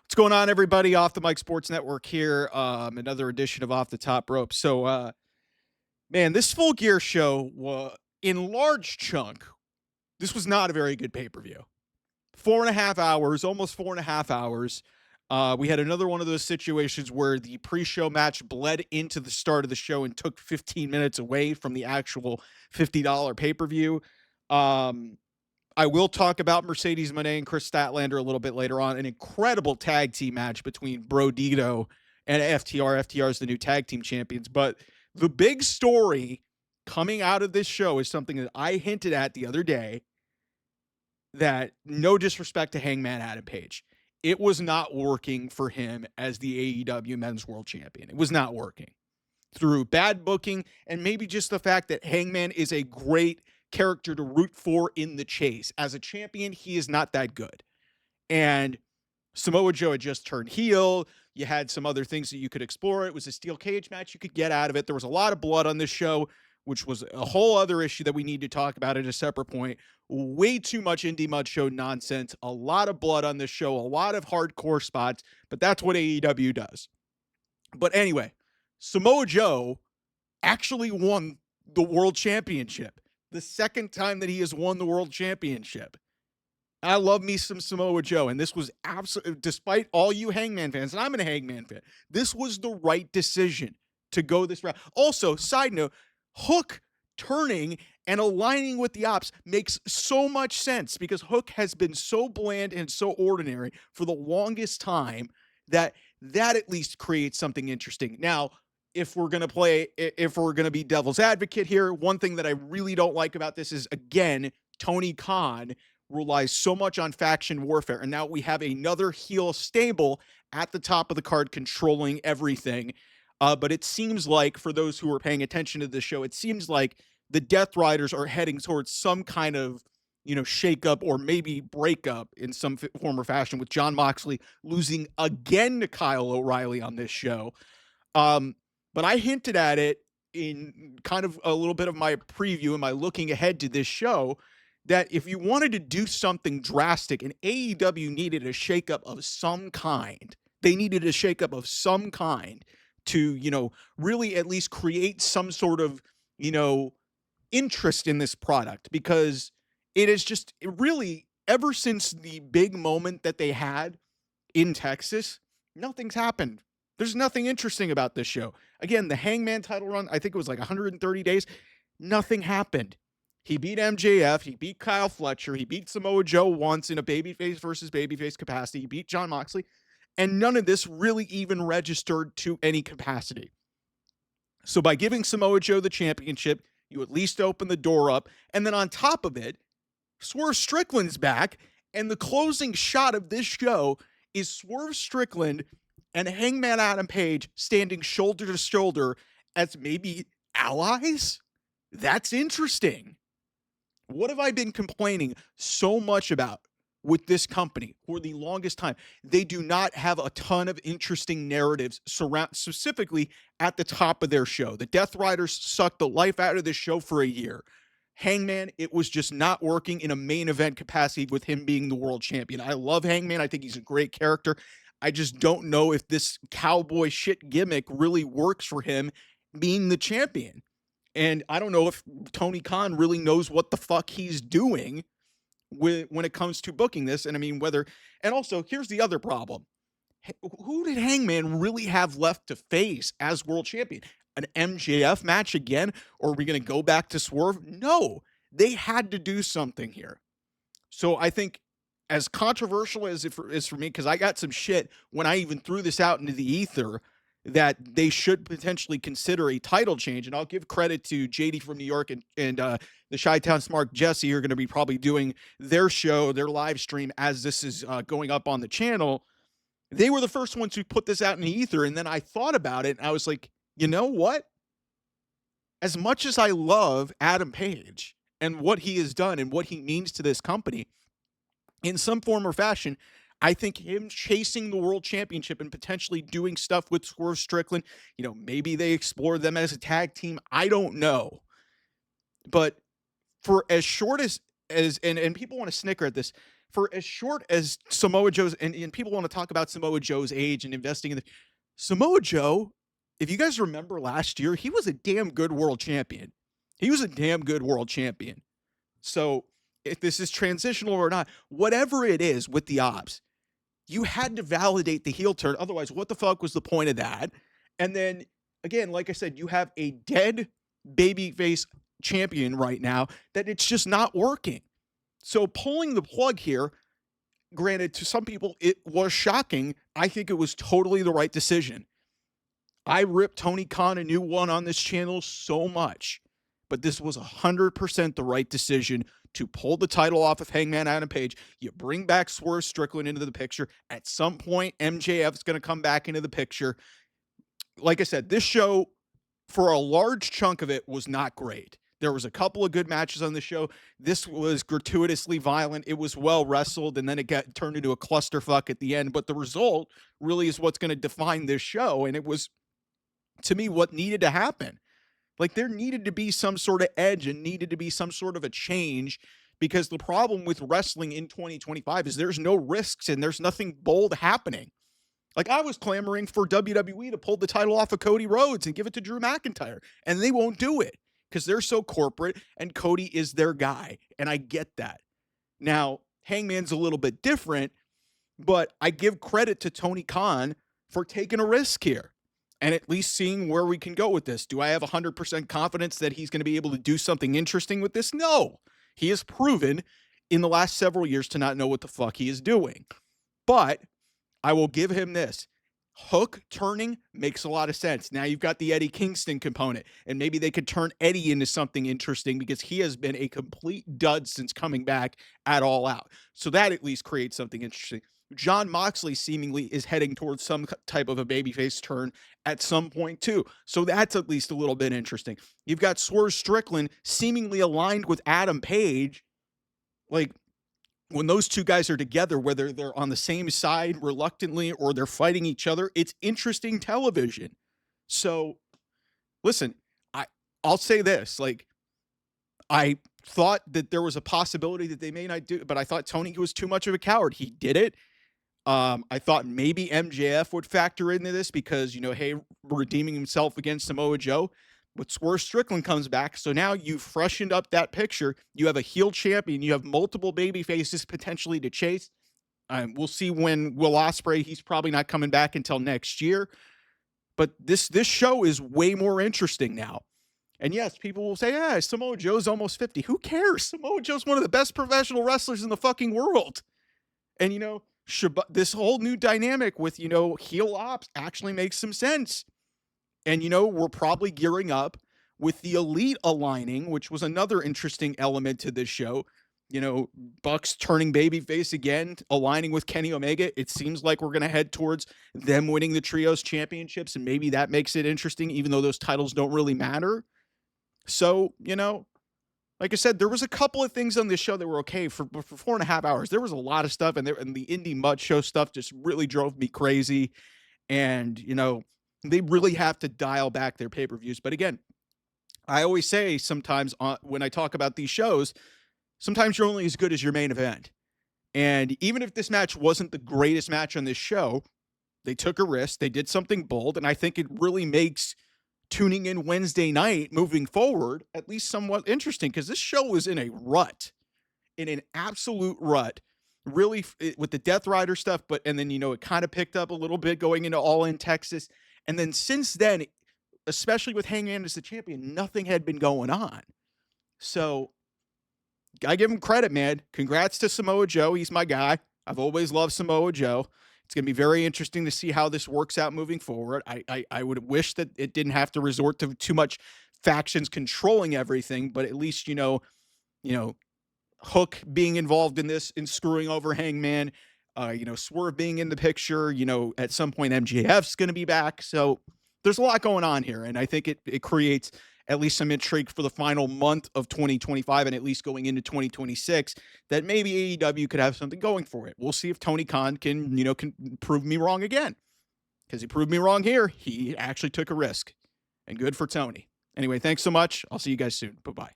What's going on, everybody? Off the Mic Sports Network here. Another edition of Off the Top Rope. Man, this Full Gear show was, in large chunk, this was not a very good pay-per-view. 4.5 hours, almost 4.5 hours. We had another one of those situations where the pre-show match bled into the start of the show and took 15 minutes away from the actual $50 pay-per-view. I will talk about Mercedes Moné and Chris Statlander a little bit later on. An incredible tag team match between Brodito and FTR. FTR is the new tag team champions. But the big story coming out of this show is something that I hinted at the other day, that no disrespect to Hangman Adam Page, it was not working for him as the AEW Men's World Champion. It was not working through bad booking and maybe just the fact that Hangman is a great character to root for in the chase. As a champion, he is not that good. And Samoa Joe had just turned heel. You had some other things that you could explore. It was a steel cage match you could get out of it. There was a lot of blood on this show, which was a whole other issue that we need to talk about at a separate point. Way too much indie mud show nonsense. A lot of blood on this show. A lot of hardcore spots. But that's what AEW does. But anyway, Samoa Joe actually won the world championship. The second time that he has won the world championship. I love me some Samoa Joe, and this was absolutely, despite all you Hangman fans, and I'm a Hangman fan, this was the right decision to go this route. Also, side note, Hook turning and aligning with the Ops makes so much sense because Hook has been so bland and so ordinary for the longest time that at least creates something interesting. Now, if we're going to be devil's advocate here, one thing that I really don't like about this is, again, Tony Khan relies so much on faction warfare. And now we have another heel stable at the top of the card controlling everything. But it seems like, for those who are paying attention to this show, it seems like the Death Riders are heading towards some kind of, shakeup or maybe breakup in some form or fashion, with Jon Moxley losing again to Kyle O'Reilly on this show. But I hinted at it in kind of a little bit of my preview and my looking ahead to this show, that if you wanted to do something drastic, and AEW needed a shakeup of some kind, they needed a shakeup of some kind to, really at least create some sort of, interest in this product, because it is just really, ever since the big moment that they had in Texas, nothing's happened. There's nothing interesting about this show. Again, the Hangman title run, I think it was like 130 days. Nothing happened. He beat MJF. He beat Kyle Fletcher. He beat Samoa Joe once in a babyface versus babyface capacity. He beat Jon Moxley. And none of this really even registered to any capacity. So by giving Samoa Joe the championship, you at least open the door up. And then on top of it, Swerve Strickland's back. And the closing shot of this show is Swerve Strickland and Hangman Adam Page standing shoulder to shoulder as maybe allies? That's interesting. What have I been complaining so much about with this company for the longest time? They do not have a ton of interesting narratives specifically at the top of their show. The Death Riders sucked the life out of this show for a year. Hangman, it was just not working in a main event capacity with him being the world champion. I love Hangman. I think he's a great character. I just don't know if this cowboy shit gimmick really works for him being the champion. And I don't know if Tony Khan really knows what the fuck he's doing when it comes to booking this. And I mean, and also, here's the other problem. Who did Hangman really have left to face as world champion? An MJF match again? Or are we going to go back to Swerve? No, they had to do something here. So I think, as controversial as it is for me, because I got some shit when I even threw this out into the ether, that they should potentially consider a title change. And I'll give credit to JD from New York and the Chi-Town Smart Jesse are going to be probably doing their show, their live stream, as this is going up on the channel. They were the first ones who put this out in the ether. And then I thought about it and I was like, you know what? As much as I love Adam Page and what he has done and what he means to this company, in some form or fashion, I think him chasing the world championship and potentially doing stuff with Swerve Strickland, maybe they explore them as a tag team. I don't know. But for as short as and people want to snicker at this, for as short as Samoa Joe's, and people want to talk about Samoa Joe's age and investing in the Samoa Joe, if you guys remember last year, he was a damn good world champion. He was a damn good world champion. So if this is transitional or not, whatever it is with the ops, you had to validate the heel turn. Otherwise, what the fuck was the point of that? And then again, like I said, you have a dead babyface champion right now that it's just not working. So pulling the plug here, granted, to some people, it was shocking. I think it was totally the right decision. I ripped Tony Khan a new one on this channel so much, but this was 100% the right decision to pull the title off of Hangman Adam Page. You bring back Swerve Strickland into the picture. At some point, MJF is going to come back into the picture. Like I said, this show, for a large chunk of it, was not great. There was a couple of good matches on the show. This was gratuitously violent. It was well wrestled, and then it got turned into a clusterfuck at the end. But the result really is what's going to define this show, and it was, to me, what needed to happen. Like, there needed to be some sort of edge and needed to be some sort of a change, because the problem with wrestling in 2025 is there's no risks and there's nothing bold happening. Like, I was clamoring for WWE to pull the title off of Cody Rhodes and give it to Drew McIntyre, and they won't do it because they're so corporate and Cody is their guy, and I get that. Now, Hangman's a little bit different, but I give credit to Tony Khan for taking a risk here and at least seeing where we can go with this. Do I have 100% confidence that he's going to be able to do something interesting with this? No. He has proven in the last several years to not know what the fuck he is doing. But I will give him this. Hook turning makes a lot of sense. Now you've got the Eddie Kingston component, and maybe they could turn Eddie into something interesting because he has been a complete dud since coming back at All Out. So that at least creates something interesting. Jon Moxley seemingly is heading towards some type of a babyface turn at some point too. So that's at least a little bit interesting. You've got Swerve Strickland seemingly aligned with Adam Page. Like, when those two guys are together, whether they're on the same side reluctantly or they're fighting each other, it's interesting television. So listen, I'll say this, like, I thought that there was a possibility that they may not do, but I thought Tony was too much of a coward. He did it. I thought maybe MJF would factor into this because, you know, hey, redeeming himself against Samoa Joe. But Swerve Strickland comes back, so now you've freshened up that picture. You have a heel champion. You have multiple baby faces potentially to chase. We'll see when Will Ospreay, he's probably not coming back until next year. But this show is way more interesting now. And yes, people will say, yeah, Samoa Joe's almost 50. Who cares? Samoa Joe's one of the best professional wrestlers in the fucking world. And, you know, this whole new dynamic with, you know, heel ops actually makes some sense. And, you know, we're probably gearing up with the Elite aligning, which was another interesting element to this show. You know, Bucks turning babyface again, aligning with Kenny Omega. It seems like we're going to head towards them winning the Trios championships, and maybe that makes it interesting, even though those titles don't really matter. So, you know, like I said, there was a couple of things on this show that were okay for 4.5 hours. There was a lot of stuff, and the Indie Mud Show stuff just really drove me crazy. And, you know, they really have to dial back their pay-per-views. But again, I always say sometimes when I talk about these shows, sometimes you're only as good as your main event. And even if this match wasn't the greatest match on this show, they took a risk. They did something bold. And I think it really makes tuning in Wednesday night moving forward at least somewhat interesting, because this show was in a rut, in an absolute rut. Really, with the Death Rider stuff, and then, you know, it kind of picked up a little bit going into All In Texas. And then since then, especially with Hangman as the champion, nothing had been going on. So I give him credit, man. Congrats to Samoa Joe. He's my guy. I've always loved Samoa Joe. It's going to be very interesting to see how this works out moving forward. I would wish that it didn't have to resort to too much factions controlling everything, but at least, you know, Hook being involved in this and screwing over Hangman, you know, Swerve being in the picture, you know, at some point MJF's going to be back. So there's a lot going on here. And I think it creates at least some intrigue for the final month of 2025 and at least going into 2026 that maybe AEW could have something going for it. We'll see if Tony Khan can prove me wrong again, because he proved me wrong here. He actually took a risk, and good for Tony. Anyway, thanks so much. I'll see you guys soon. Bye-bye.